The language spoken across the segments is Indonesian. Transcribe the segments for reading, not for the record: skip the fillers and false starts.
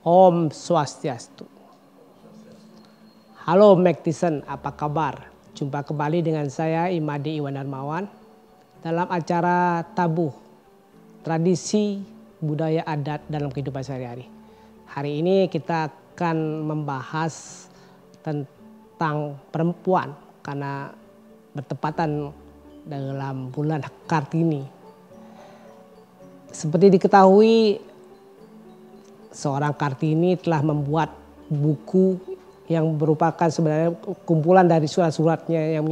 Om Swastiastu. Halo Maktisen, apa kabar? Jumpa kembali dengan saya Imadi Iwan Darmawan dalam acara Tabu, Tradisi Budaya Adat dalam Kehidupan Sehari-hari. Hari ini kita akan membahas tentang perempuan karena bertepatan dalam bulan Kartini. Seperti diketahui, seorang Kartini telah membuat buku yang merupakan sebenarnya kumpulan dari surat-suratnya yang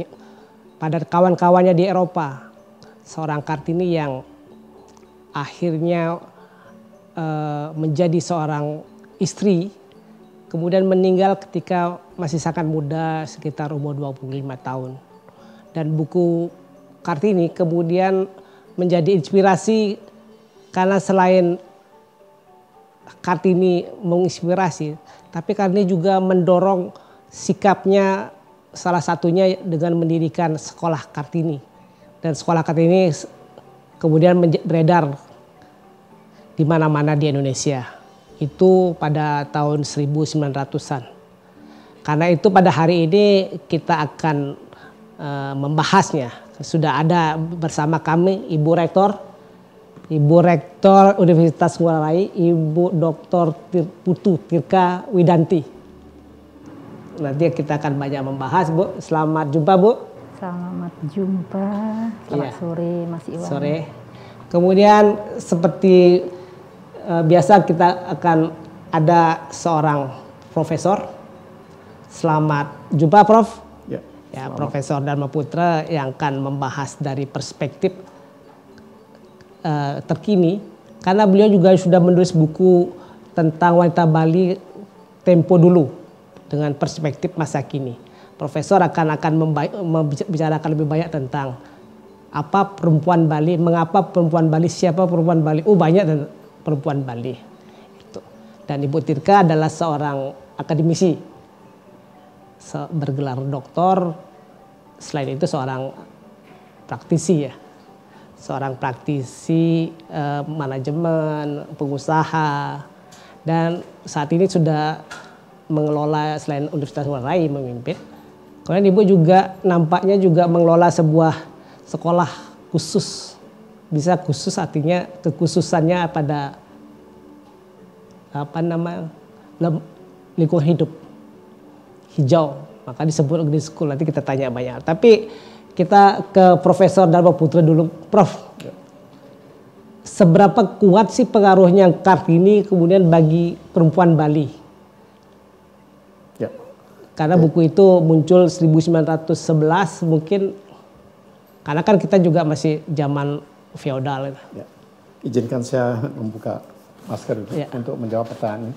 pada kawan-kawannya di Eropa. Seorang Kartini yang akhirnya menjadi seorang istri, kemudian meninggal ketika masih sangat muda, sekitar umur 25 tahun. Dan buku Kartini kemudian menjadi inspirasi karena selain Kartini menginspirasi, tapi Kartini juga mendorong sikapnya, salah satunya dengan mendirikan sekolah Kartini. Dan sekolah Kartini kemudian beredar di mana-mana di Indonesia. Itu pada tahun 1900-an. Karena itu pada hari ini kita akan membahasnya. Sudah ada bersama kami Ibu Rektor Universitas Ngurah Rai, Ibu Dr. Putu Tirka Widanti. Nanti kita akan banyak membahas, Bu. Selamat jumpa, Bu. Selamat jumpa. Selamat sore, Mas Iwan. Sore. Kemudian seperti biasa kita akan ada seorang profesor. Selamat jumpa, Prof. Ya, Profesor Dharma Putra yang akan membahas dari perspektif terkini, karena beliau juga sudah menulis buku tentang wanita Bali tempo dulu dengan perspektif masa kini. Profesor akan membicarakan lebih banyak tentang apa perempuan Bali, mengapa perempuan Bali, siapa perempuan Bali. Banyak perempuan Bali. Itu. Dan Ibu Tirka adalah seorang akademisi, bergelar doktor, selain itu seorang praktisi ya. Seorang praktisi manajemen, pengusaha, dan saat ini sudah mengelola selain Universitas Ngurah Rai memimpin. Kemudian Ibu juga nampaknya juga mengelola sebuah sekolah khusus. Bisa khusus artinya kekhususannya pada lingkungan hidup hijau, maka disebut Green School. Nanti kita tanya banyak. Tapi kita ke Profesor Dharma Putra dulu, Prof. Seberapa kuat sih pengaruhnya Kartini kemudian bagi perempuan Bali? Ya. Karena buku itu muncul 1911 mungkin, karena kan kita juga masih zaman feodal. Ya. Izinkan saya membuka masker untuk menjawab pertanyaan ini.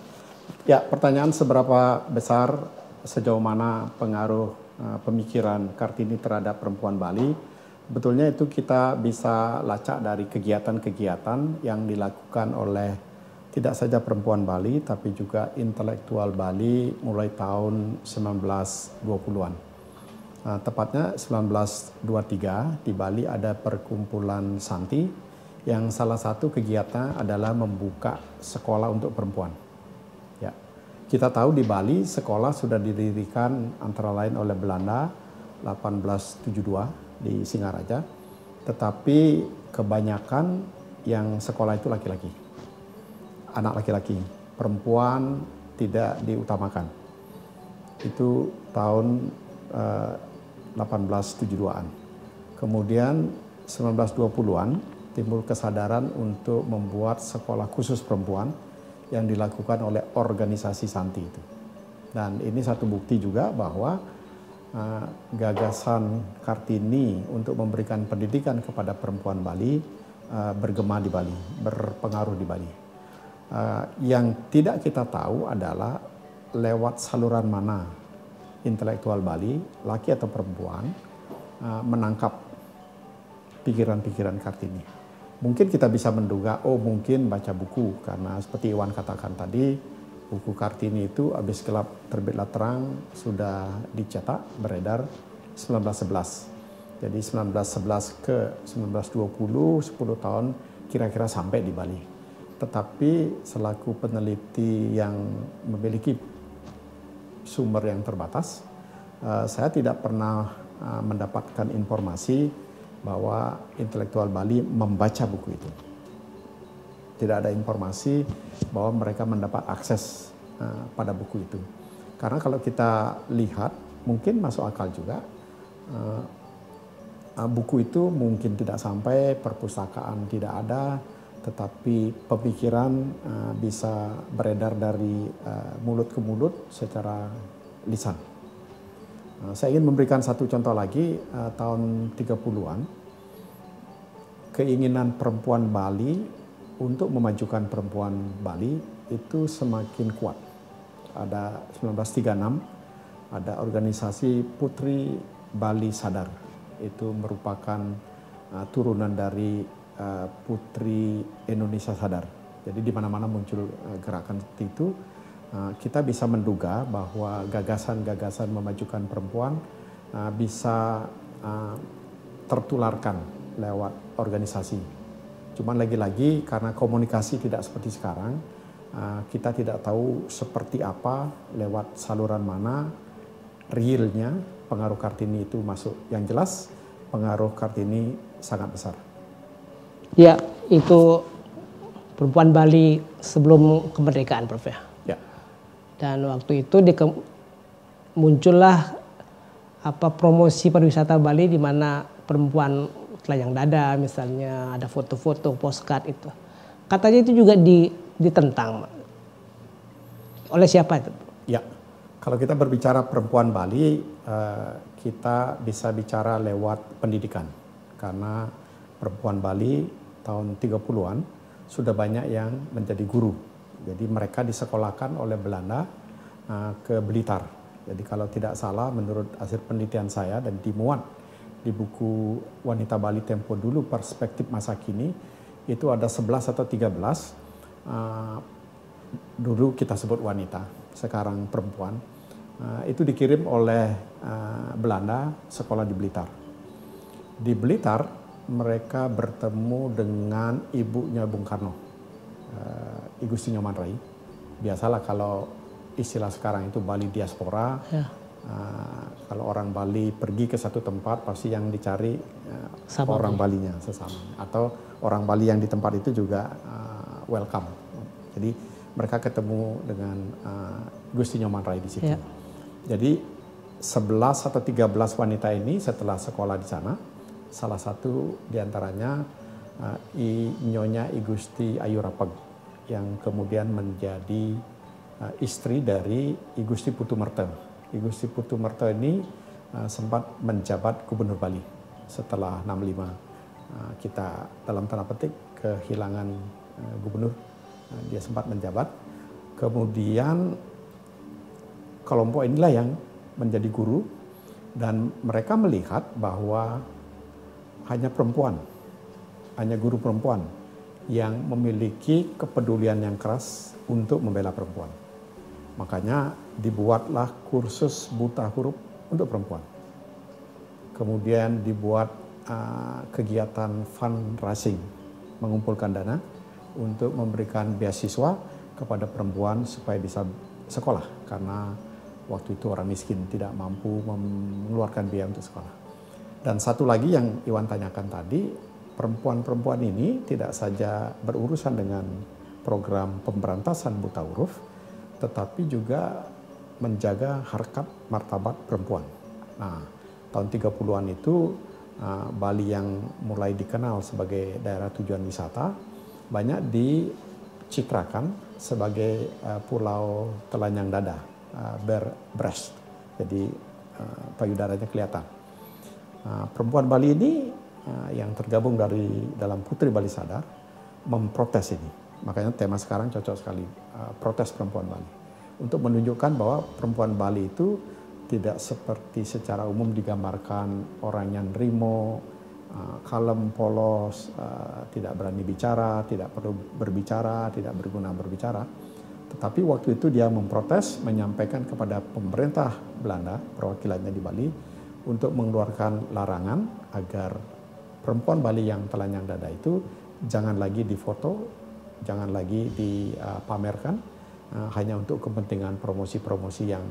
Ya, pertanyaan seberapa besar, sejauh mana pengaruh pemikiran Kartini terhadap perempuan Bali, betulnya itu kita bisa lacak dari kegiatan-kegiatan yang dilakukan oleh tidak saja perempuan Bali tapi juga intelektual Bali mulai tahun 1920-an. Tepatnya 1923 di Bali ada perkumpulan Santi yang salah satu kegiatan adalah membuka sekolah untuk perempuan. Kita tahu di Bali sekolah sudah didirikan antara lain oleh Belanda 1872 di Singaraja, tetapi kebanyakan yang sekolah itu laki-laki, anak laki-laki, perempuan tidak diutamakan. Itu tahun 1872-an. Kemudian 1920-an timbul kesadaran untuk membuat sekolah khusus perempuan yang dilakukan oleh organisasi Santi itu. Dan ini satu bukti juga bahwa gagasan Kartini untuk memberikan pendidikan kepada perempuan Bali bergema di Bali, berpengaruh di Bali. Yang tidak kita tahu adalah lewat saluran mana intelektual Bali, laki atau perempuan, menangkap pikiran-pikiran Kartini. Mungkin kita bisa menduga, mungkin baca buku, karena seperti Iwan katakan tadi, buku Kartini itu habis gelap terbitlah terang sudah dicetak, beredar 1911. Jadi 1911 ke 1920, 10 tahun kira-kira sampai di Bali. Tetapi selaku peneliti yang memiliki sumber yang terbatas, saya tidak pernah mendapatkan informasi bahwa intelektual Bali membaca buku itu. Tidak ada informasi bahwa mereka mendapat akses pada buku itu. Karena kalau kita lihat, mungkin masuk akal juga, buku itu mungkin tidak sampai, perpustakaan tidak ada, tetapi pemikiran bisa beredar dari mulut ke mulut secara lisan. Saya ingin memberikan satu contoh lagi, tahun 30-an, keinginan perempuan Bali untuk memajukan perempuan Bali itu semakin kuat. Ada 1936, ada organisasi Putri Bali Sadar. Itu merupakan turunan dari Putri Indonesia Sadar. Jadi di mana-mana muncul gerakan seperti itu, kita bisa menduga bahwa gagasan-gagasan memajukan perempuan bisa tertularkan lewat organisasi. Cuman lagi-lagi karena komunikasi tidak seperti sekarang, kita tidak tahu seperti apa, lewat saluran mana realnya pengaruh Kartini itu masuk. Yang jelas pengaruh Kartini sangat besar. Ya, itu perempuan Bali sebelum kemerdekaan, Prof. Ya. Dan waktu itu muncullah promosi pariwisata Bali di mana perempuan telanjang dada, misalnya ada foto-foto, postcard itu. Katanya itu juga ditentang. Oleh siapa itu? Ya, kalau kita berbicara perempuan Bali, kita bisa bicara lewat pendidikan. Karena perempuan Bali tahun 30-an sudah banyak yang menjadi guru. Jadi mereka disekolahkan oleh Belanda ke Blitar. Jadi kalau tidak salah menurut hasil penelitian saya dan dimuat di buku Wanita Bali Tempo Dulu Perspektif Masa Kini, itu ada 11 atau 13, dulu kita sebut wanita, sekarang perempuan, itu dikirim oleh Belanda sekolah di Blitar. Di Blitar mereka bertemu dengan ibunya Bung Karno, I Gusti Nyoman Rai. Biasalah kalau istilah sekarang itu Bali diaspora. Ya. Kalau orang Bali pergi ke satu tempat pasti yang dicari orang Balinya sesama, atau orang Bali yang di tempat itu juga welcome. Jadi mereka ketemu dengan Gusti Nyoman Rai di situ. Ya. Jadi 11 atau 13 wanita ini setelah sekolah di sana, salah satu diantaranya Nyonya I Gusti Ayu Rapeg yang kemudian menjadi istri dari I Gusti Putu Merta. I Gusti Putu Merta ini sempat menjabat Gubernur Bali setelah 65. Kita dalam tanda petik kehilangan gubernur, dia sempat menjabat. Kemudian kelompok inilah yang menjadi guru dan mereka melihat bahwa hanya perempuan, hanya guru perempuan yang memiliki kepedulian yang keras untuk membela perempuan. Makanya dibuatlah kursus buta huruf untuk perempuan. Kemudian dibuat kegiatan fundraising, mengumpulkan dana untuk memberikan beasiswa kepada perempuan supaya bisa sekolah. Karena waktu itu orang miskin tidak mampu mengeluarkan biaya untuk sekolah. Dan satu lagi yang Iwan tanyakan tadi, perempuan-perempuan ini tidak saja berurusan dengan program pemberantasan buta huruf, tetapi juga menjaga harkat martabat perempuan. Nah, tahun 30-an itu Bali yang mulai dikenal sebagai daerah tujuan wisata banyak dicitrakan sebagai pulau telanjang dada, bare breast. Jadi payudaranya kelihatan. Perempuan Bali ini yang tergabung dalam Putri Bali Sadar memprotes ini. Makanya tema sekarang cocok sekali, protes perempuan Bali. Untuk menunjukkan bahwa perempuan Bali itu tidak seperti secara umum digambarkan orang yang nerimo, kalem, polos, tidak berani bicara, tidak perlu berbicara, tidak berguna berbicara. Tetapi waktu itu dia memprotes, menyampaikan kepada pemerintah Belanda, perwakilannya di Bali, untuk mengeluarkan larangan agar perempuan Bali yang telanjang dada itu jangan lagi difoto jangan lagi dipamerkan hanya untuk kepentingan promosi-promosi yang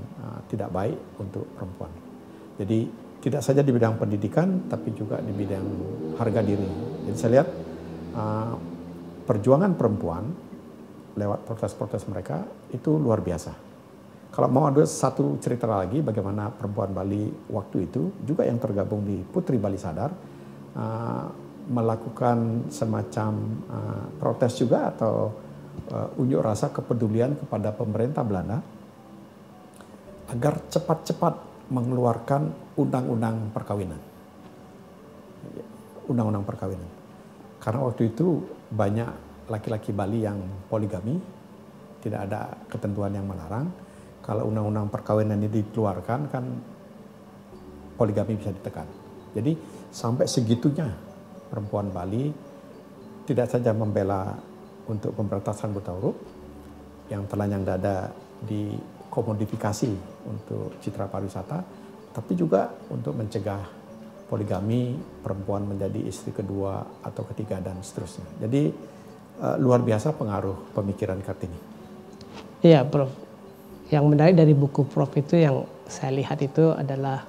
tidak baik untuk perempuan. Jadi tidak saja di bidang pendidikan, tapi juga di bidang harga diri. Jadi saya lihat perjuangan perempuan lewat protes-protes mereka itu luar biasa. Kalau mau ada satu cerita lagi bagaimana perempuan Bali waktu itu juga yang tergabung di Putri Bali Sadar melakukan semacam protes juga atau unjuk rasa kepedulian kepada pemerintah Belanda agar cepat-cepat mengeluarkan undang-undang perkawinan. Undang-undang perkawinan. Karena waktu itu banyak laki-laki Bali yang poligami, tidak ada ketentuan yang melarang. Kalau undang-undang perkawinan ini dikeluarkan kan poligami bisa ditekan. Jadi sampai segitunya perempuan Bali tidak saja membela untuk pemberantasan buta huruf yang telanjang dada dikomodifikasi untuk citra pariwisata, tapi juga untuk mencegah poligami, perempuan menjadi istri kedua atau ketiga dan seterusnya. Jadi luar biasa pengaruh pemikiran Kartini. Iya, Prof. Yang menarik dari buku Prof itu yang saya lihat itu adalah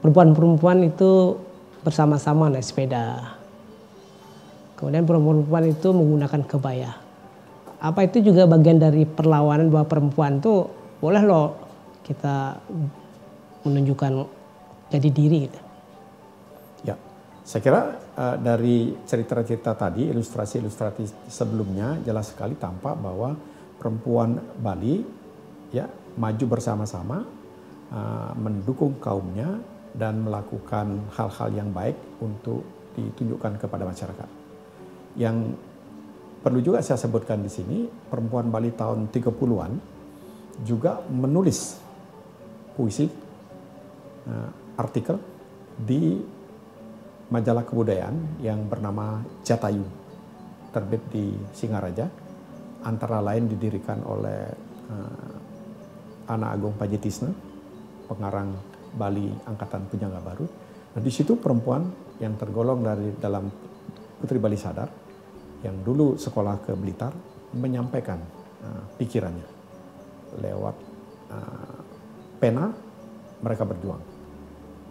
perempuan-perempuan itu bersama-sama naik sepeda. Kemudian perempuan-perempuan itu menggunakan kebaya. Apa itu juga bagian dari perlawanan bahwa perempuan itu boleh loh kita menunjukkan jadi diri gitu. Ya, saya kira dari cerita-cerita tadi, ilustrasi-ilustrasi sebelumnya jelas sekali tampak bahwa perempuan Bali ya maju bersama-sama mendukung kaumnya dan melakukan hal-hal yang baik untuk ditunjukkan kepada masyarakat. Yang perlu juga saya sebutkan di sini, perempuan Bali tahun 30-an juga menulis puisi, artikel di majalah kebudayaan yang bernama Jatayu, terbit di Singaraja, antara lain didirikan oleh Ana Agung Pajitisna, pengarang Bali Angkatan Pujangga Baru. Nah, di situ perempuan yang tergolong dari dalam Putri Bali Sadar, yang dulu sekolah ke Blitar, menyampaikan pikirannya. Lewat pena mereka berjuang.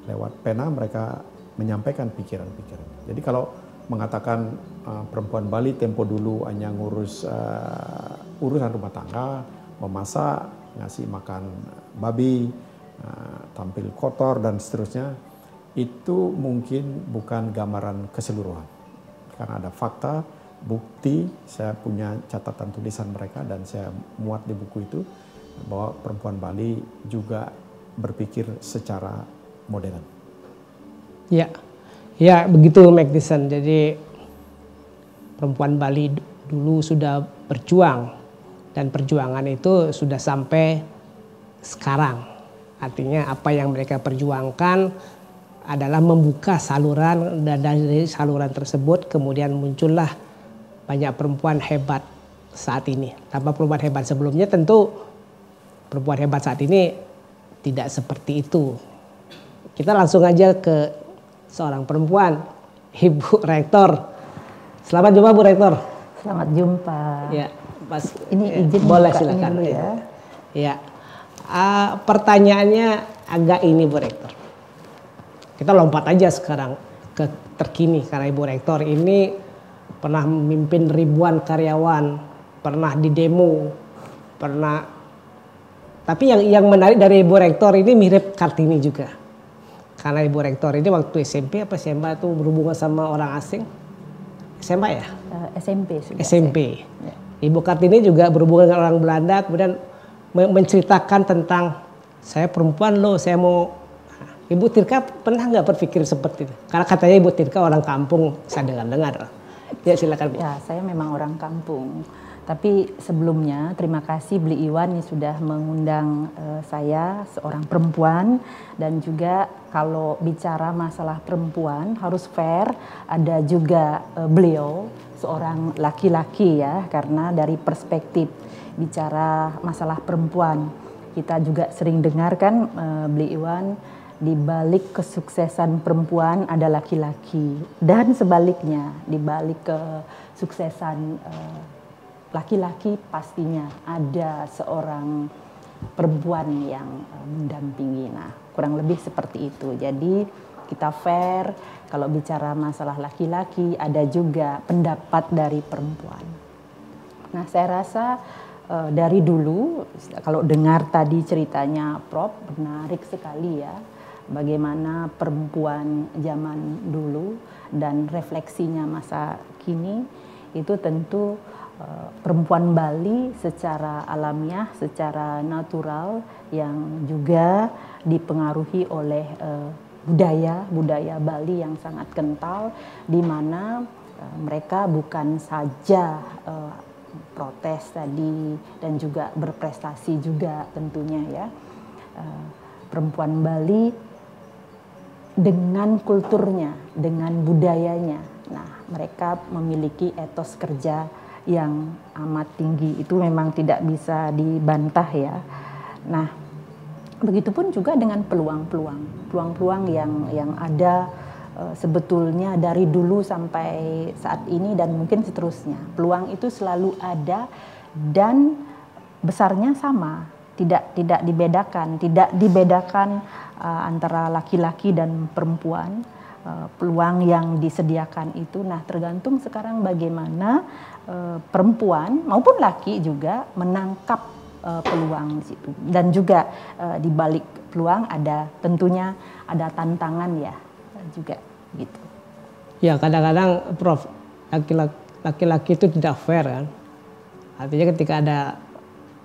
Lewat pena mereka menyampaikan pikiran-pikiran. Jadi kalau mengatakan perempuan Bali tempo dulu hanya ngurus urusan rumah tangga, memasak, ngasih makan babi, tampil kotor dan seterusnya, itu mungkin bukan gambaran keseluruhan. Karena ada fakta, bukti, saya punya catatan tulisan mereka dan saya muat di buku itu, bahwa perempuan Bali juga berpikir secara modern. Ya, ya begitu Magdison. Jadi perempuan Bali dulu sudah berjuang. Dan perjuangan itu sudah sampai sekarang. Artinya apa yang mereka perjuangkan adalah membuka saluran, dan dari saluran tersebut kemudian muncullah banyak perempuan hebat saat ini. Tanpa perempuan hebat sebelumnya tentu perempuan hebat saat ini tidak seperti itu. Kita langsung aja ke seorang perempuan, Ibu Rektor. Selamat jumpa Bu Rektor. Selamat jumpa. Ya. Pas, ini izin boleh buka silakan ini dulu ya. Ya, pertanyaannya agak ini Bu Rektor. Kita lompat aja sekarang ke terkini karena Ibu Rektor ini pernah memimpin ribuan karyawan, pernah di demo, pernah. Tapi yang menarik dari Ibu Rektor ini mirip Kartini juga. Karena Ibu Rektor ini waktu SMP apa SMA tuh berhubungan sama orang asing. SMA ya? SMP sudah. SMP. Ya. Ibu Kartini juga berhubungan dengan orang Belanda, kemudian menceritakan tentang saya perempuan loh, saya mau. Ibu Tirka pernah nggak berpikir seperti itu? Karena katanya Ibu Tirka orang kampung, saya dengar-dengar. Ya silakan Bu. Ya, saya memang orang kampung. Tapi sebelumnya terima kasih Bli Iwan yang sudah mengundang saya, seorang perempuan. Dan juga kalau bicara masalah perempuan harus fair, ada juga beliau seorang laki-laki ya, karena dari perspektif bicara masalah perempuan kita juga sering dengarkan Bli Iwan, di balik kesuksesan perempuan ada laki-laki, dan sebaliknya di balik kesuksesan laki-laki pastinya ada seorang perempuan yang mendampingi. Nah, kurang lebih seperti itu. Jadi kita fair, kalau bicara masalah laki-laki ada juga pendapat dari perempuan. Nah, saya rasa dari dulu kalau dengar tadi ceritanya Prof, menarik sekali ya. Bagaimana perempuan zaman dulu dan refleksinya masa kini itu tentu perempuan Bali secara alamiah, secara natural yang juga dipengaruhi oleh budaya Bali yang sangat kental, di mana mereka bukan saja protes tadi dan juga berprestasi juga tentunya ya. Perempuan Bali dengan kulturnya, dengan budayanya. Nah, mereka memiliki etos kerja yang amat tinggi. Itu memang tidak bisa dibantah ya. Nah, begitupun juga dengan peluang-peluang yang ada sebetulnya dari dulu sampai saat ini dan mungkin seterusnya. Peluang itu selalu ada dan besarnya sama, tidak dibedakan antara laki-laki dan perempuan. Peluang yang disediakan itu, nah tergantung sekarang bagaimana perempuan maupun laki juga menangkap peluang di situ. Dan juga di balik peluang ada tentunya ada tantangan ya juga gitu. Ya kadang-kadang Prof, laki-laki itu tidak fair kan. Artinya ketika ada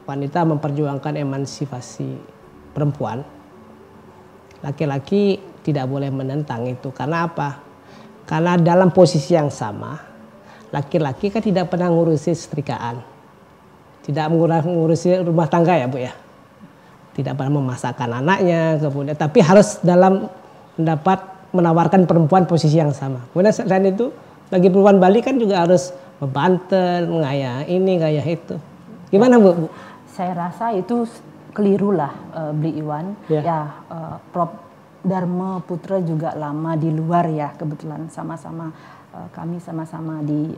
wanita memperjuangkan emansipasi perempuan, laki-laki tidak boleh menentang itu. Karena apa? Karena dalam posisi yang sama, laki-laki kan tidak pernah ngurusi setrikaan, tidak mengurusi rumah tangga ya Bu ya, tidak pernah memasakkan anaknya, kemudian tapi harus dalam mendapat menawarkan perempuan posisi yang sama. Kemudian selain itu, bagi perempuan Bali kan juga harus membantel, mengayah ini, ngayah itu. Gimana Bu? Saya rasa itu keliru lah Bli Iwan. Ya, Prof Dharma Putra juga lama di luar ya, kebetulan kami sama-sama di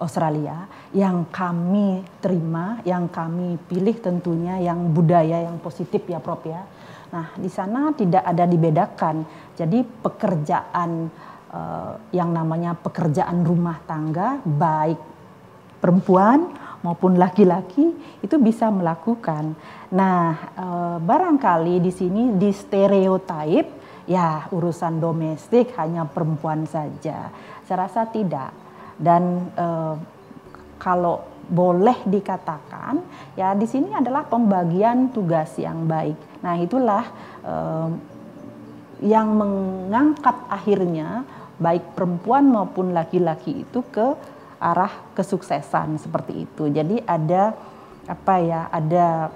Australia. Yang kami terima, yang kami pilih tentunya yang budaya yang positif ya Prof ya. Nah di sana tidak ada dibedakan. Jadi pekerjaan yang namanya pekerjaan rumah tangga baik perempuan maupun laki-laki itu bisa melakukan. Nah, barangkali di sini di stereotip ya urusan domestik hanya perempuan saja. Saya rasa tidak. Dan kalau boleh dikatakan ya di sini adalah pembagian tugas yang baik. Nah, itulah yang mengangkat akhirnya baik perempuan maupun laki-laki itu ke arah kesuksesan seperti itu. Jadi ada ada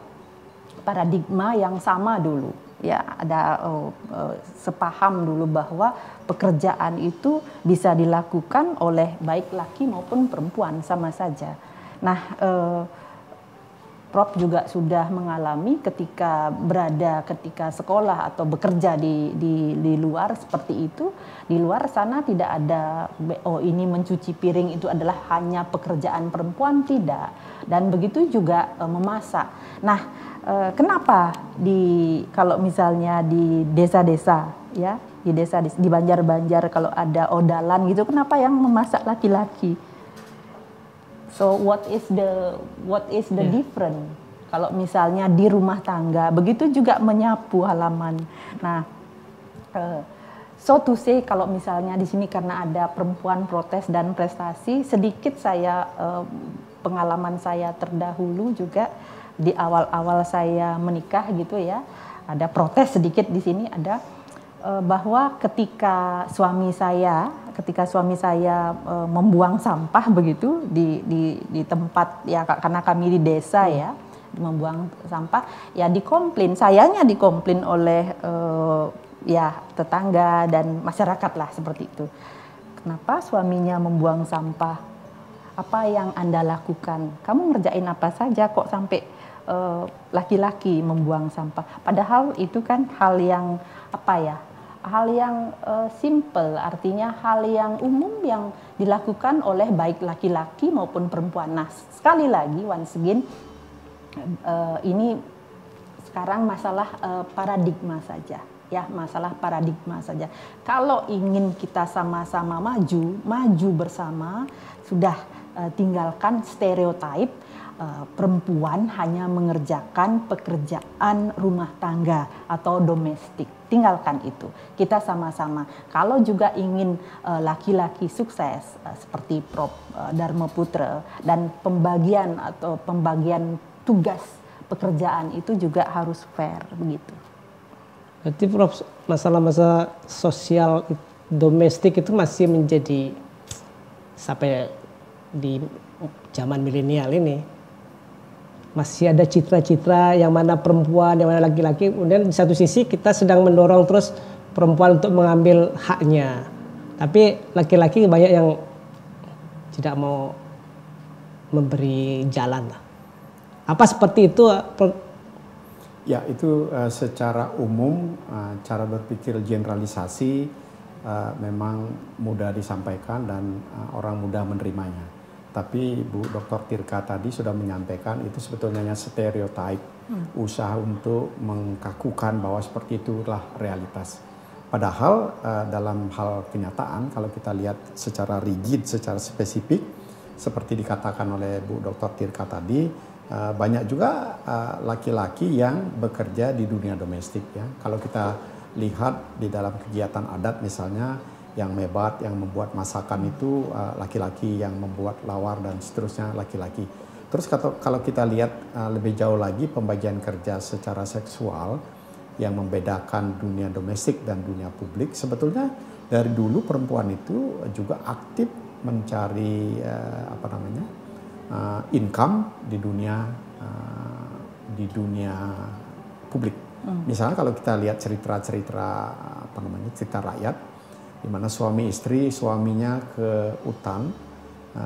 paradigma yang sama dulu. Ya, ada sepaham dulu bahwa pekerjaan itu bisa dilakukan oleh baik laki maupun perempuan sama saja. Nah, Prof juga sudah mengalami ketika sekolah atau bekerja di luar seperti itu. Di luar sana tidak ada ini mencuci piring itu adalah hanya pekerjaan perempuan, tidak. Dan begitu juga memasak. Nah, kenapa kalau misalnya di desa-desa ya, di Banjar-Banjar kalau ada odalan gitu, kenapa yang memasak laki-laki? So what is the difference? Kalau misalnya di rumah tangga, begitu juga menyapu halaman. Nah, so to say kalau misalnya di sini karena ada perempuan protes dan prestasi, sedikit pengalaman saya terdahulu juga di awal-awal saya menikah gitu ya, ada protes sedikit di sini ada bahwa ketika suami saya membuang sampah begitu di tempat ya, karena kami di desa ya, membuang sampah ya sayanya dikomplain oleh ya tetangga dan masyarakat lah seperti itu. Kenapa suaminya membuang sampah? Apa yang Anda lakukan? Kamu ngerjain apa saja kok sampai laki-laki membuang sampah? Padahal itu kan hal yang hal yang simple, artinya hal yang umum yang dilakukan oleh baik laki-laki maupun perempuan. Nah, sekali lagi, once again, ini sekarang masalah paradigma saja, ya, masalah paradigma saja. Kalau ingin kita sama-sama maju bersama, sudah tinggalkan stereotip perempuan hanya mengerjakan pekerjaan rumah tangga atau domestik. Tinggalkan itu. Kita sama-sama. Kalau juga ingin laki-laki sukses seperti Prof. Dharma Putra, dan pembagian tugas pekerjaan itu juga harus fair begitu. Berarti Prof, masalah-masalah sosial domestik itu masih menjadi sampai di zaman milenial ini masih ada citra-citra yang mana perempuan, yang mana laki-laki. Kemudian di satu sisi kita sedang mendorong terus perempuan untuk mengambil haknya. Tapi laki-laki banyak yang tidak mau memberi jalan. Apa seperti itu? Ya, itu secara umum cara berpikir generalisasi memang mudah disampaikan dan orang mudah menerimanya. Tapi Bu Dr. Tirka tadi sudah menyampaikan itu sebetulnya stereotip, usaha untuk mengkakukan bahwa seperti itulah realitas. Padahal dalam hal kenyataan kalau kita lihat secara rigid, secara spesifik, seperti dikatakan oleh Bu Dr. Tirka tadi, banyak juga laki-laki yang bekerja di dunia domestik, ya. Kalau kita lihat di dalam kegiatan adat misalnya, yang mebat, yang membuat masakan itu laki-laki, yang membuat lawar dan seterusnya laki-laki. Terus kalau kita lihat lebih jauh lagi pembagian kerja secara seksual yang membedakan dunia domestik dan dunia publik, sebetulnya dari dulu perempuan itu juga aktif mencari income di dunia publik. Misalnya kalau kita lihat cerita rakyat, di mana suami istri, suaminya ke hutan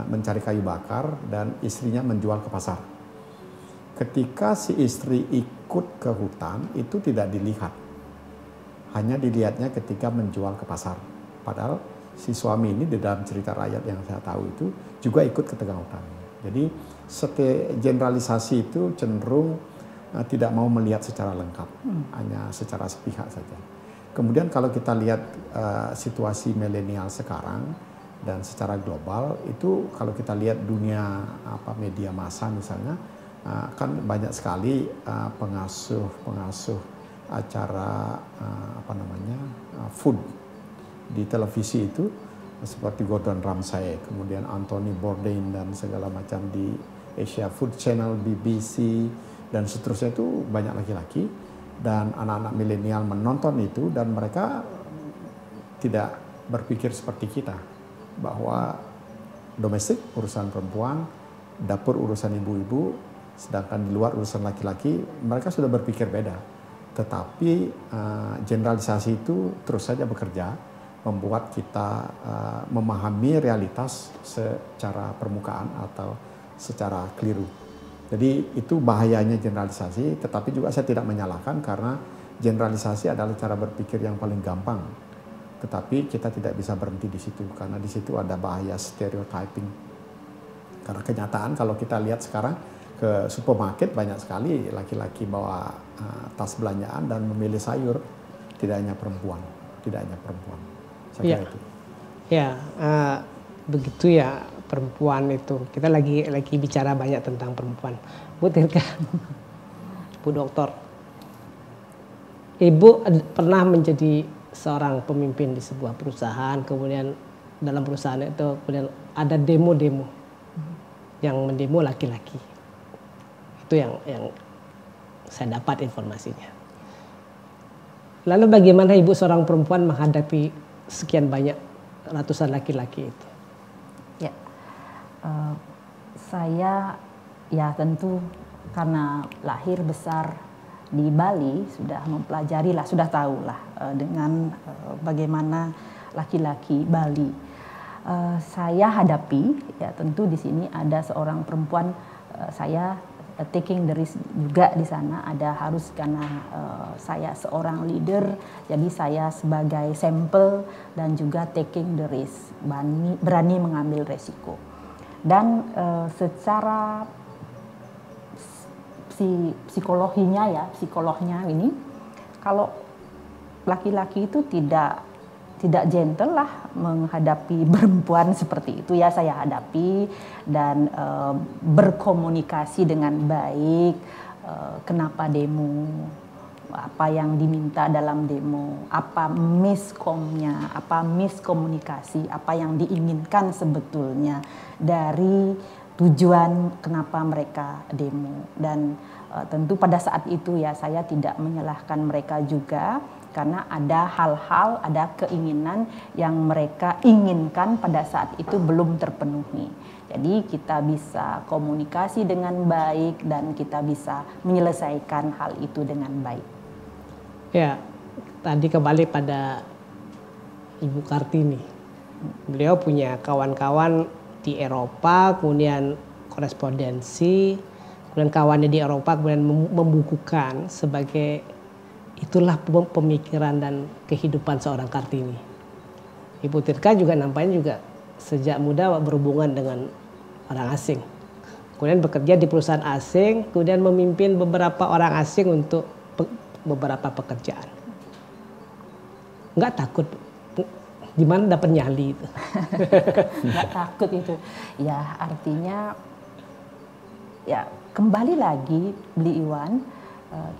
mencari kayu bakar dan istrinya menjual ke pasar. Ketika si istri ikut ke hutan itu tidak dilihat, hanya dilihatnya ketika menjual ke pasar. Padahal si suami ini di dalam cerita rakyat yang saya tahu itu juga ikut ke tengah hutan. Jadi generalisasi itu cenderung tidak mau melihat secara lengkap, hanya secara sepihak saja. Kemudian kalau kita lihat situasi milenial sekarang dan secara global itu, kalau kita lihat dunia media massa misalnya, kan banyak sekali pengasuh acara food di televisi itu seperti Gordon Ramsay, kemudian Anthony Bourdain dan segala macam di Asia Food Channel, BBC dan seterusnya, itu banyak laki-laki. Dan anak-anak milenial menonton itu dan mereka tidak berpikir seperti kita bahwa domestik urusan perempuan, dapur urusan ibu-ibu, sedangkan di luar urusan laki-laki. Mereka sudah berpikir beda. Tetapi generalisasi itu terus saja bekerja, membuat kita memahami realitas secara permukaan atau secara keliru. Jadi itu bahayanya generalisasi, tetapi juga saya tidak menyalahkan karena generalisasi adalah cara berpikir yang paling gampang. Tetapi kita tidak bisa berhenti di situ karena di situ ada bahaya stereotyping. Karena kenyataan kalau kita lihat sekarang ke supermarket banyak sekali laki-laki bawa tas belanjaan dan memilih sayur, tidak hanya perempuan. Saya kira itu. Ya, begitu ya. Perempuan itu, kita lagi bicara banyak tentang perempuan. Bu Tirka, Bu Doktor, Ibu pernah menjadi seorang pemimpin di sebuah perusahaan, kemudian dalam perusahaan itu kemudian ada demo-demo yang mendemo laki-laki. Itu yang saya dapat informasinya. Lalu bagaimana Ibu seorang perempuan menghadapi sekian banyak ratusan laki-laki itu? Saya ya tentu karena lahir besar di Bali sudah mempelajari lah, sudah tahu lah dengan bagaimana laki-laki Bali. Saya hadapi ya tentu di sini ada seorang perempuan, saya taking the risk juga di sana, ada harus karena saya seorang leader, jadi saya sebagai sampel dan juga taking the risk, berani mengambil resiko. Dan secara psikolognya ini, kalau laki-laki itu tidak gentle lah menghadapi perempuan seperti itu ya, saya hadapi dan berkomunikasi dengan baik. Kenapa demo, apa yang diminta dalam demo, apa miskomnya, apa miskomunikasi, apa yang diinginkan sebetulnya dari tujuan kenapa mereka demo. Dan tentu pada saat itu ya saya tidak menyalahkan mereka juga, karena ada hal-hal, ada keinginan yang mereka inginkan pada saat itu belum terpenuhi. Jadi kita bisa komunikasi dengan baik dan kita bisa menyelesaikan hal itu dengan baik. Ya, tadi kembali pada Ibu Kartini. Beliau punya kawan-kawan di Eropa, kemudian korespondensi, kemudian kawannya di Eropa kemudian membukukan sebagai itulah pemikiran dan kehidupan seorang Kartini. Ibu Tirka juga nampaknya juga sejak muda berhubungan dengan orang asing. Kemudian bekerja di perusahaan asing, kemudian memimpin beberapa orang asing untuk beberapa pekerjaan. Nggak takut? Gimana dapat nyali itu? Nggak takut itu. Ya artinya ya kembali lagi Bli Iwan,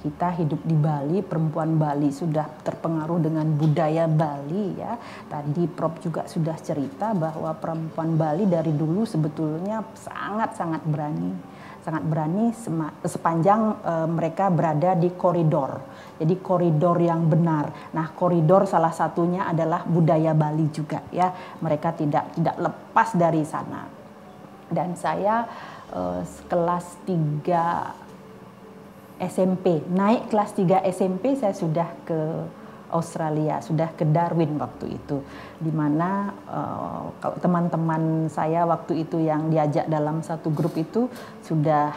kita hidup di Bali, perempuan Bali sudah terpengaruh dengan budaya Bali ya. Tadi Prof juga sudah cerita bahwa perempuan Bali dari dulu sebetulnya sangat-sangat berani. Sangat berani sepanjang mereka berada di koridor. Jadi koridor yang benar. Nah, koridor salah satunya adalah budaya Bali juga ya. Mereka tidak lepas dari sana. Dan saya kelas 3 SMP, naik kelas 3 SMP saya sudah ke Australia, sudah ke Darwin waktu itu. Dimana kalau teman-teman saya waktu itu yang diajak dalam satu grup itu sudah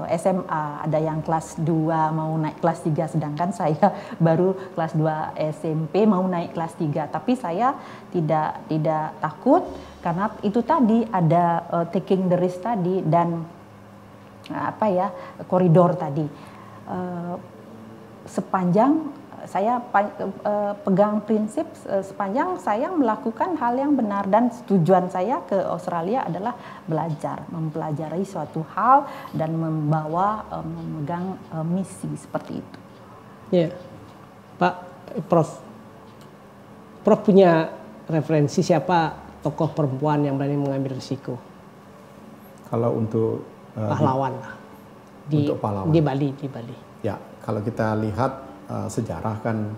SMA, ada yang kelas 2 mau naik kelas 3, sedangkan saya baru kelas 2 SMP mau naik kelas 3. Tapi saya tidak takut karena itu tadi ada taking the risk tadi dan koridor tadi. Sepanjang saya pegang prinsip sepanjang saya melakukan hal yang benar, dan tujuan saya ke Australia adalah belajar, mempelajari suatu hal dan memegang misi seperti itu. Ya, Pak Prof punya referensi siapa tokoh perempuan yang berani mengambil risiko? Kalau untuk pahlawan lah. Di Bali. Ya, kalau kita lihat sejarah kan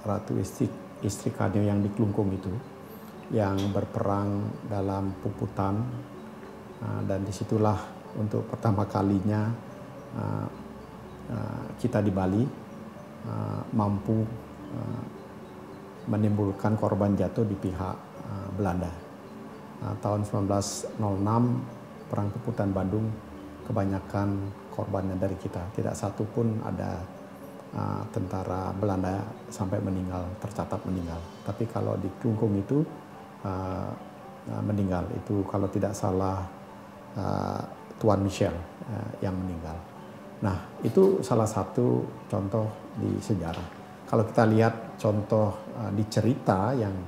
Ratu Istri Kadeu yang di Klungkung itu yang berperang dalam Puputan, dan disitulah untuk pertama kalinya kita di Bali mampu menimbulkan korban jatuh di pihak Belanda. Tahun 1906 Perang Puputan Bandung, kebanyakan korbannya dari kita. Tidak satu pun ada tentara Belanda sampai meninggal, tercatat meninggal. Tapi kalau di Klungkung itu meninggal. Itu kalau tidak salah Tuan Michel yang meninggal. Nah, itu salah satu contoh di sejarah. Kalau kita lihat contoh di cerita yang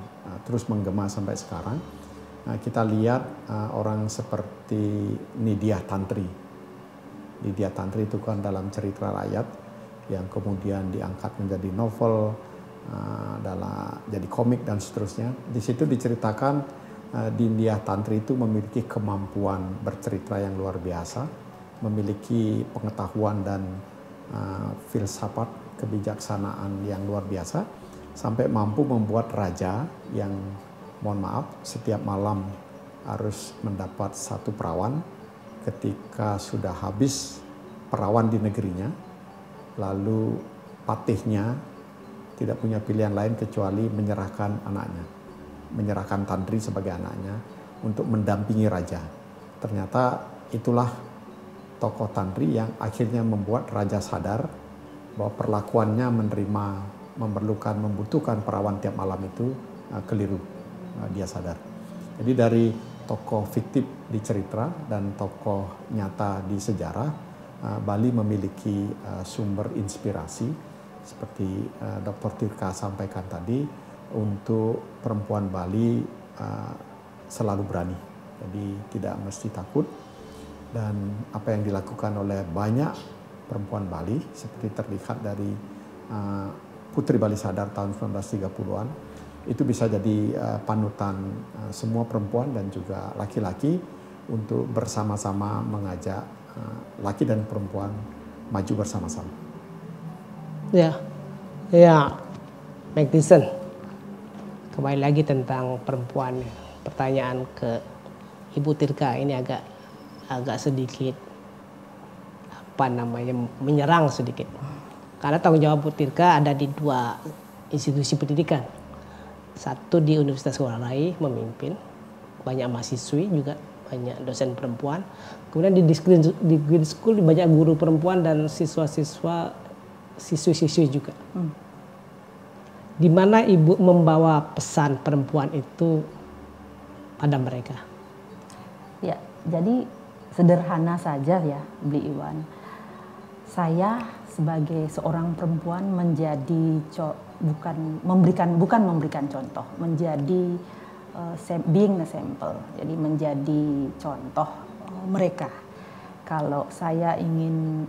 terus menggema sampai sekarang, kita lihat orang seperti Nidya Tantri. Nidya Tantri itu kan dalam cerita rakyat yang kemudian diangkat menjadi novel, jadi komik dan seterusnya. Di situ diceritakan Nidya Tantri itu memiliki kemampuan bercerita yang luar biasa, memiliki pengetahuan dan filsafat kebijaksanaan yang luar biasa, sampai mampu membuat raja yang, mohon maaf, setiap malam harus mendapat satu perawan. Ketika sudah habis perawan di negerinya, lalu patihnya tidak punya pilihan lain kecuali menyerahkan anaknya, menyerahkan Tantri sebagai anaknya untuk mendampingi raja. Ternyata itulah tokoh tantri yang akhirnya membuat raja sadar bahwa perlakuannya menerima, membutuhkan perawan tiap malam itu keliru. Dia sadar. Jadi dari tokoh fiktif di cerita dan tokoh nyata di sejarah, Bali memiliki sumber inspirasi seperti Dr. Tirka sampaikan tadi, untuk perempuan Bali selalu berani. Jadi tidak mesti takut. Dan apa yang dilakukan oleh banyak perempuan Bali seperti terlihat dari Putri Bali Sadar tahun 1930-an, itu bisa jadi panutan semua perempuan dan juga laki-laki untuk bersama-sama mengajak laki dan perempuan maju bersama-sama. Ya, Magdisen. Kembali lagi tentang perempuan. Pertanyaan ke Ibu Tirka ini agak sedikit menyerang sedikit. Karena tanggung jawab Bu Tirka ada di 2 institusi pendidikan. Satu di Universitas Ngurah Rai memimpin, banyak mahasiswi juga, banyak dosen perempuan. Kemudian di Green School banyak guru perempuan dan siswi-siswi juga. Di mana Ibu membawa pesan perempuan itu pada mereka? Ya, jadi sederhana saja ya, Bli Iwan. Saya sebagai seorang perempuan menjadi bukan memberikan contoh, menjadi being a sample. Jadi menjadi contoh mereka. Kalau saya ingin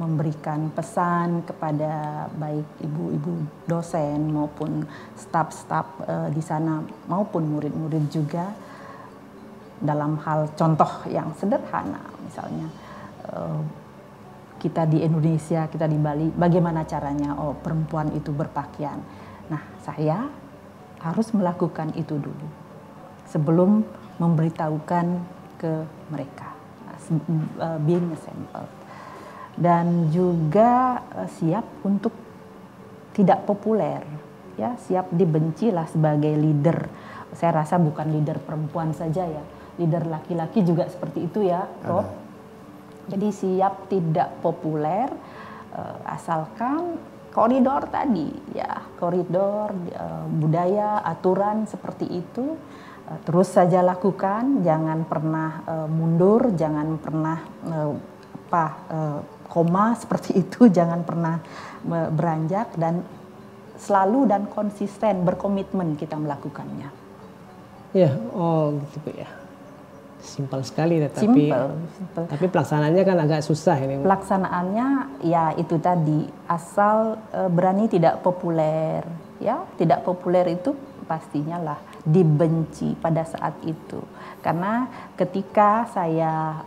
memberikan pesan kepada baik ibu-ibu dosen maupun staf-staf di sana maupun murid-murid juga, dalam hal contoh yang sederhana, misalnya kita di Indonesia, kita di Bali, bagaimana caranya perempuan itu berpakaian. Nah, saya harus melakukan itu dulu sebelum memberitahukan ke mereka, being a sample. Dan juga siap untuk tidak populer, ya, siap dibenci lah sebagai leader. Saya rasa bukan leader perempuan saja ya, leader laki-laki juga seperti itu ya, Prof. Jadi siap tidak populer, asalkan koridor tadi, ya, koridor budaya, aturan seperti itu terus saja lakukan, jangan pernah mundur, jangan pernah koma seperti itu, jangan pernah beranjak, dan selalu dan konsisten berkomitmen kita melakukannya. Ya, gitu Bu ya. Simpel sekali, tapi pelaksanaannya kan agak susah ini. Pelaksanaannya ya itu tadi, asal berani tidak populer, ya, tidak populer itu pastinya lah dibenci pada saat itu. Karena ketika saya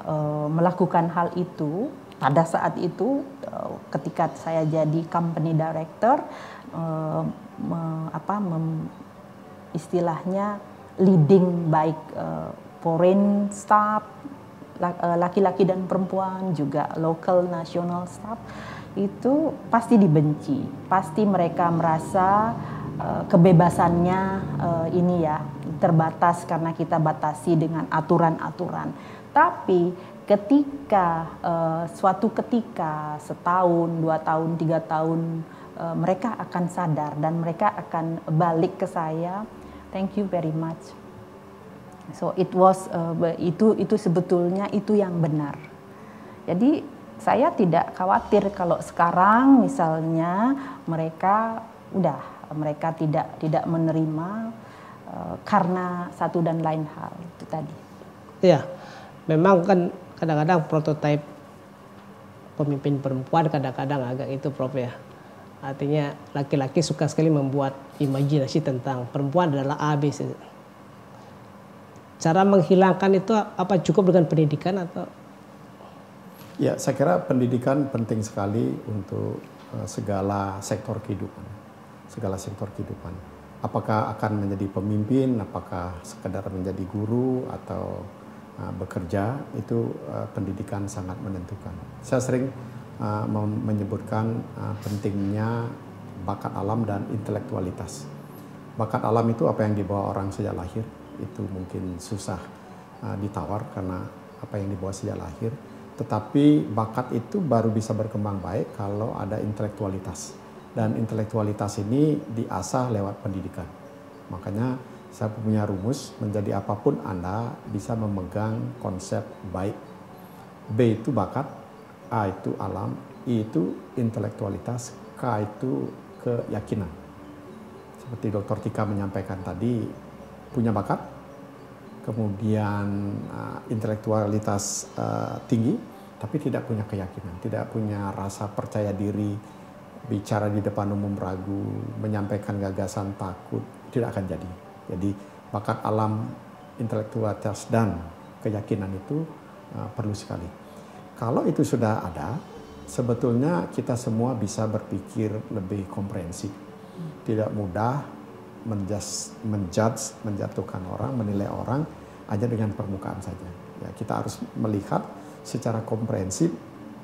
melakukan hal itu, pada saat itu ketika saya jadi company director, istilahnya leading baik foreign staff, laki-laki dan perempuan, juga local national staff, itu pasti dibenci. Pasti mereka merasa kebebasannya ini ya terbatas karena kita batasi dengan aturan-aturan. Tapi ketika suatu ketika 1 tahun, 2 tahun, 3 tahun mereka akan sadar dan mereka akan balik ke saya, thank you very much. So it was itu sebetulnya itu yang benar. Jadi saya tidak khawatir kalau sekarang misalnya mereka tidak menerima karena satu dan lain hal itu tadi. Iya, memang kan kadang-kadang prototipe pemimpin perempuan kadang-kadang agak itu, Prof ya. Artinya laki-laki suka sekali membuat imajinasi tentang perempuan adalah A, B, C. Cara menghilangkan itu apa, cukup dengan pendidikan atau? Ya, saya kira pendidikan penting sekali untuk segala sektor kehidupan. Segala sektor kehidupan. Apakah akan menjadi pemimpin, apakah sekedar menjadi guru atau bekerja, itu pendidikan sangat menentukan. Saya sering menyebutkan pentingnya bakat alam dan intelektualitas. Bakat alam itu apa yang dibawa orang sejak lahir, itu mungkin susah ditawar karena apa yang dibawa sejak lahir. Tetapi bakat itu baru bisa berkembang baik kalau ada intelektualitas. Dan intelektualitas ini diasah lewat pendidikan. Makanya saya punya rumus, menjadi apapun Anda bisa memegang konsep baik. B itu bakat, A itu alam, I itu intelektualitas, K itu keyakinan. Seperti Dr. Tika menyampaikan tadi, punya bakat, kemudian intelektualitas tinggi, tapi tidak punya keyakinan, tidak punya rasa percaya diri, bicara di depan umum ragu, menyampaikan gagasan takut, tidak akan jadi. Jadi bakat alam, intelektualitas dan keyakinan itu perlu sekali. Kalau itu sudah ada, sebetulnya kita semua bisa berpikir lebih komprehensif. Tidak mudah menjudge, menjatuhkan orang, menilai orang aja dengan permukaan saja. Ya, kita harus melihat secara komprehensif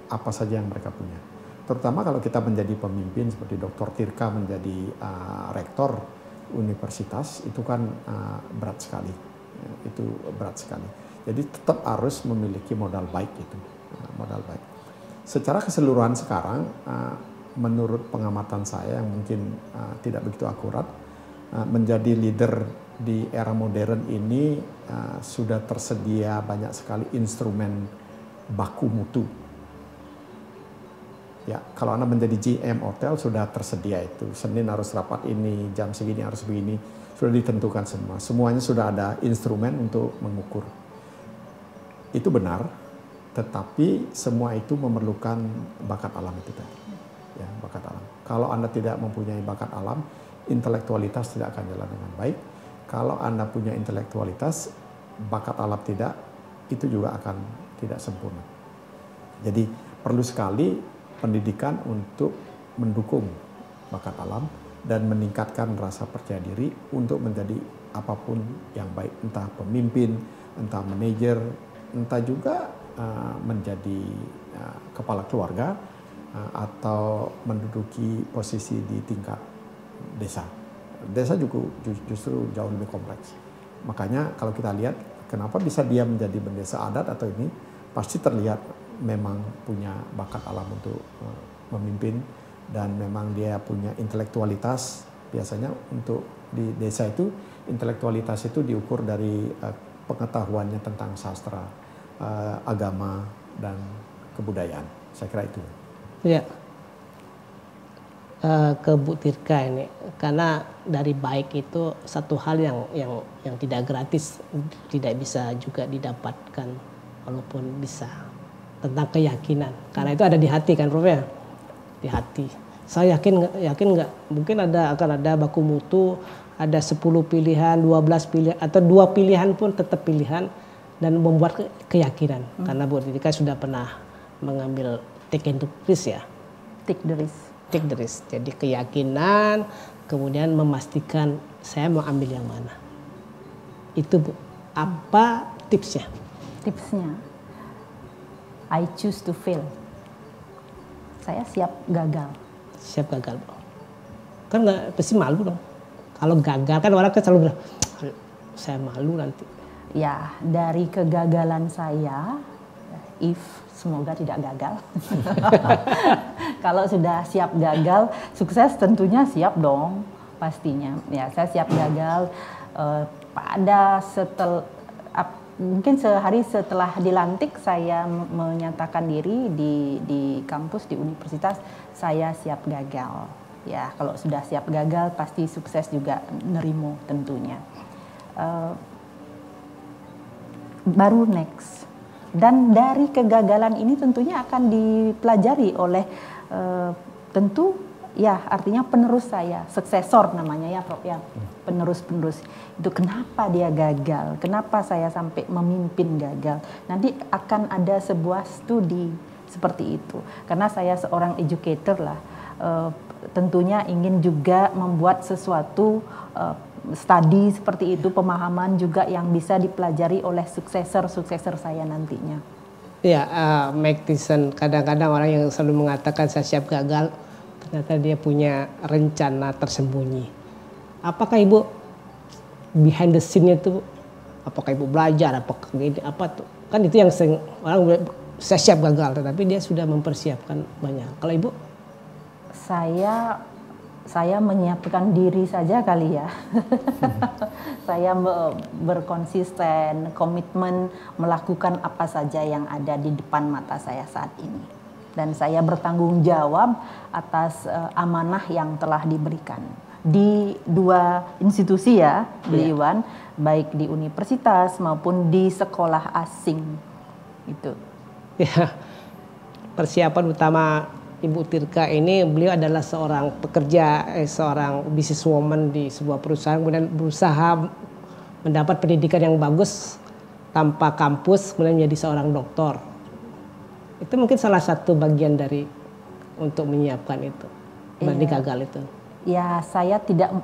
apa saja yang mereka punya. Terutama kalau kita menjadi pemimpin seperti Dr. Tirka menjadi rektor universitas, itu kan berat sekali. Itu berat sekali. Jadi tetap harus memiliki modal baik itu, modal baik. Secara keseluruhan sekarang, menurut pengamatan saya yang mungkin tidak begitu akurat, menjadi leader di era modern ini sudah tersedia banyak sekali instrumen baku mutu. Ya, kalau Anda menjadi GM hotel sudah tersedia itu. Senin harus rapat ini, jam segini harus begini, sudah ditentukan semua. Semuanya sudah ada instrumen untuk mengukur. Itu benar, tetapi semua itu memerlukan bakat alam itu tadi. Ya, bakat alam. Kalau Anda tidak mempunyai bakat alam, intelektualitas tidak akan jalan dengan baik. Kalau Anda punya intelektualitas, bakat alam tidak, itu juga akan tidak sempurna. Jadi perlu sekali pendidikan untuk mendukung bakat alam dan meningkatkan rasa percaya diri untuk menjadi apapun yang baik, entah pemimpin, entah manajer, entah juga menjadi kepala keluarga atau menduduki posisi di tingkat desa. Desa juga justru jauh lebih kompleks. Makanya kalau kita lihat kenapa bisa dia menjadi bendesa adat atau ini, pasti terlihat memang punya bakat alam untuk memimpin dan memang dia punya intelektualitas. Biasanya untuk di desa itu intelektualitas itu diukur dari pengetahuannya tentang sastra, agama dan kebudayaan. Saya kira itu. Ya, ke Bu Tirka ini, karena dari baik itu satu hal yang tidak gratis, tidak bisa juga didapatkan walaupun bisa. Tentang keyakinan, karena itu ada di hati kan Prof ya, di hati. Saya yakin nggak mungkin akan ada baku mutu, ada 10 pilihan, 12 pilihan atau 2 pilihan pun tetap pilihan dan membuat keyakinan. Karena Bu Tirka sudah pernah mengambil take the risk ya. Take the risk. Take the risk. Jadi keyakinan, kemudian memastikan saya mau ambil yang mana. Itu Bu, apa tipsnya? Tipsnya, I choose to fail. Saya siap gagal. Siap gagal, Bro. Kan nggak pasti malu dong. Kalau gagal kan orang kan selalu bilang, saya malu nanti. Ya, dari kegagalan saya, if semoga tidak gagal. Kalau sudah siap gagal, sukses tentunya siap dong, pastinya. Ya, saya siap gagal mungkin sehari setelah dilantik saya menyatakan diri di kampus, di universitas, saya siap gagal. Ya, kalau sudah siap gagal pasti sukses juga nerimo tentunya. Baru next. Dan dari kegagalan ini tentunya akan dipelajari oleh tentu ya artinya penerus saya, suksesor namanya ya Prof ya. Penerus-penerus itu kenapa dia gagal, kenapa saya sampai memimpin gagal. Nanti akan ada sebuah studi seperti itu. Karena saya seorang educator lah, tentunya ingin juga membuat sesuatu studi seperti itu, pemahaman juga yang bisa dipelajari oleh suksesor saya nantinya. Ya, Mike Tyson, kadang-kadang orang yang selalu mengatakan saya siap gagal, ternyata dia punya rencana tersembunyi. Apakah Ibu behind the scene-nya itu, apakah Ibu belajar, apakah ini, apa tuh? Kan itu yang sering orang saya siap gagal, tetapi dia sudah mempersiapkan banyak. Kalau Ibu? Saya menyiapkan diri saja kali ya. Saya berkonsisten, komitmen melakukan apa saja yang ada di depan mata saya saat ini. Dan saya bertanggung jawab atas amanah yang telah diberikan. Di 2 institusi ya, Beli Iwan, baik di universitas maupun di sekolah asing. Itu. Ya, persiapan utama Ibu Tirka ini, beliau adalah seorang pekerja, seorang businesswoman di sebuah perusahaan, kemudian berusaha mendapat pendidikan yang bagus tanpa kampus, kemudian menjadi seorang doktor. Itu mungkin salah satu bagian dari untuk menyiapkan itu, berarti gagal itu. Ya, saya tidak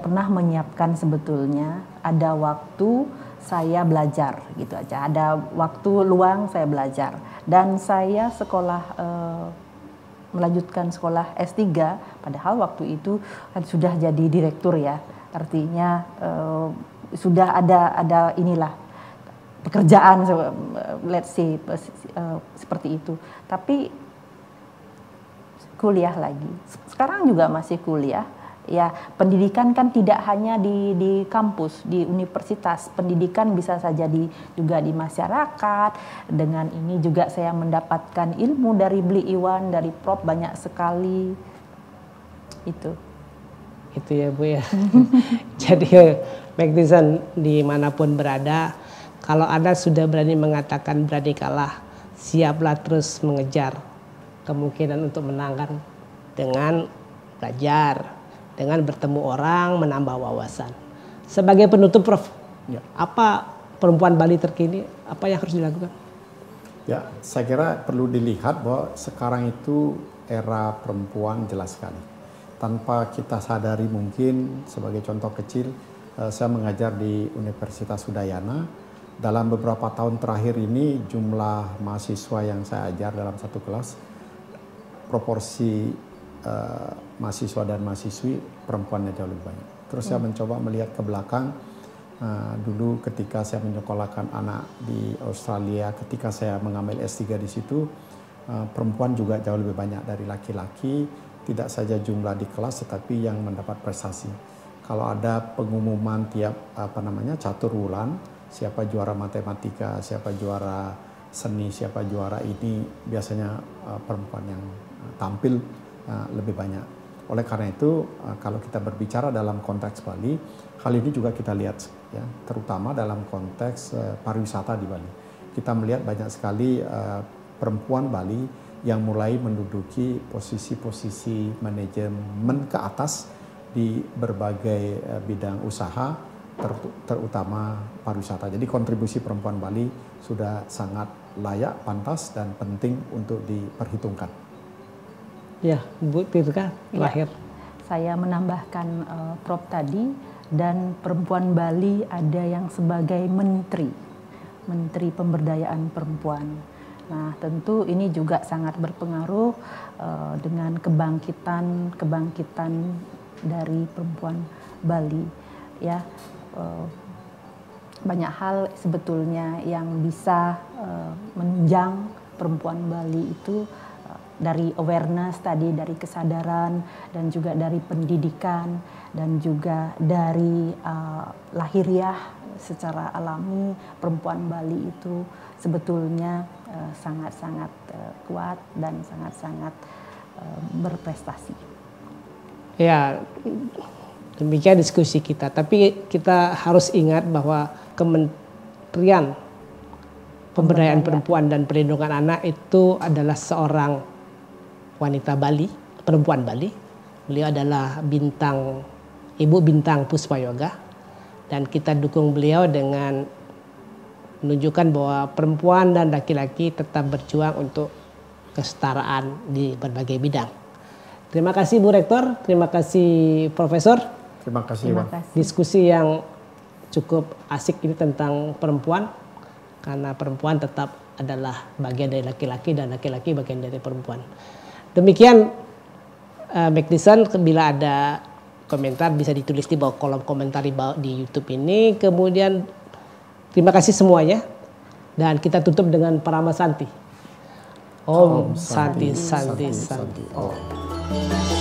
pernah menyiapkan sebetulnya. Ada waktu saya belajar gitu aja. Ada waktu luang saya belajar. Dan saya melanjutkan sekolah S3, padahal waktu itu kan sudah jadi direktur ya, artinya sudah ada inilah pekerjaan, let's say seperti itu. Tapi kuliah lagi, sekarang juga masih kuliah. Ya, pendidikan kan tidak hanya di kampus, di universitas. Pendidikan bisa saja juga di masyarakat. Dengan ini juga saya mendapatkan ilmu dari Bli Iwan, dari Prof banyak sekali. Itu ya Bu ya. Jadi Magdison dimanapun berada, kalau Anda sudah berani mengatakan berani kalah, siaplah terus mengejar kemungkinan untuk menangkan dengan belajar, dengan bertemu orang, menambah wawasan. Sebagai penutup, Prof, apa perempuan Bali terkini, apa yang harus dilakukan? Ya, saya kira perlu dilihat bahwa sekarang itu era perempuan jelas sekali. Tanpa kita sadari mungkin, sebagai contoh kecil, saya mengajar di Universitas Udayana. Dalam beberapa tahun terakhir ini, jumlah mahasiswa yang saya ajar dalam satu kelas, proporsi mahasiswa dan mahasiswi perempuannya jauh lebih banyak. Terus saya mencoba melihat ke belakang, dulu ketika saya menyekolahkan anak di Australia, ketika saya mengambil S3 di situ, perempuan juga jauh lebih banyak dari laki-laki, tidak saja jumlah di kelas tetapi yang mendapat prestasi. Kalau ada pengumuman tiap catur wulan, siapa juara matematika, siapa juara seni, siapa juara ini, biasanya perempuan yang tampil lebih banyak. Oleh karena itu, kalau kita berbicara dalam konteks Bali, hal ini juga kita lihat, ya, terutama dalam konteks pariwisata di Bali. Kita melihat banyak sekali perempuan Bali yang mulai menduduki posisi-posisi manajemen ke atas di berbagai bidang usaha, terutama pariwisata. Jadi kontribusi perempuan Bali sudah sangat layak, pantas, dan penting untuk diperhitungkan. Ya, Bu Tirka, terakhir. Saya menambahkan Prof tadi, dan perempuan Bali ada yang sebagai Menteri Pemberdayaan Perempuan. Nah, tentu ini juga sangat berpengaruh dengan kebangkitan dari perempuan Bali. Ya, banyak hal sebetulnya yang bisa menunjang perempuan Bali itu. Dari awareness tadi, dari kesadaran, dan juga dari pendidikan, dan juga dari lahiriah secara alami. Perempuan Bali itu sebetulnya sangat-sangat kuat dan sangat-sangat berprestasi. Ya, demikian diskusi kita. Tapi kita harus ingat bahwa Kementerian Pemberdayaan Perempuan dan Perlindungan Anak itu adalah seorang wanita Bali, perempuan Bali. Beliau adalah Ibu Bintang Puspayoga, dan kita dukung beliau dengan menunjukkan bahwa perempuan dan laki-laki tetap berjuang untuk kesetaraan di berbagai bidang. Terima kasih Bu Rektor, terima kasih Profesor. Terima kasih, Iwan. Diskusi yang cukup asik ini tentang perempuan, karena perempuan tetap adalah bagian dari laki-laki dan laki-laki bagian dari perempuan. Demikian Magdison, bila ada komentar bisa ditulis di bawah kolom komentar di YouTube ini. Kemudian terima kasih semuanya, dan kita tutup dengan Paramasanti. Om Santi Santi Santi Om.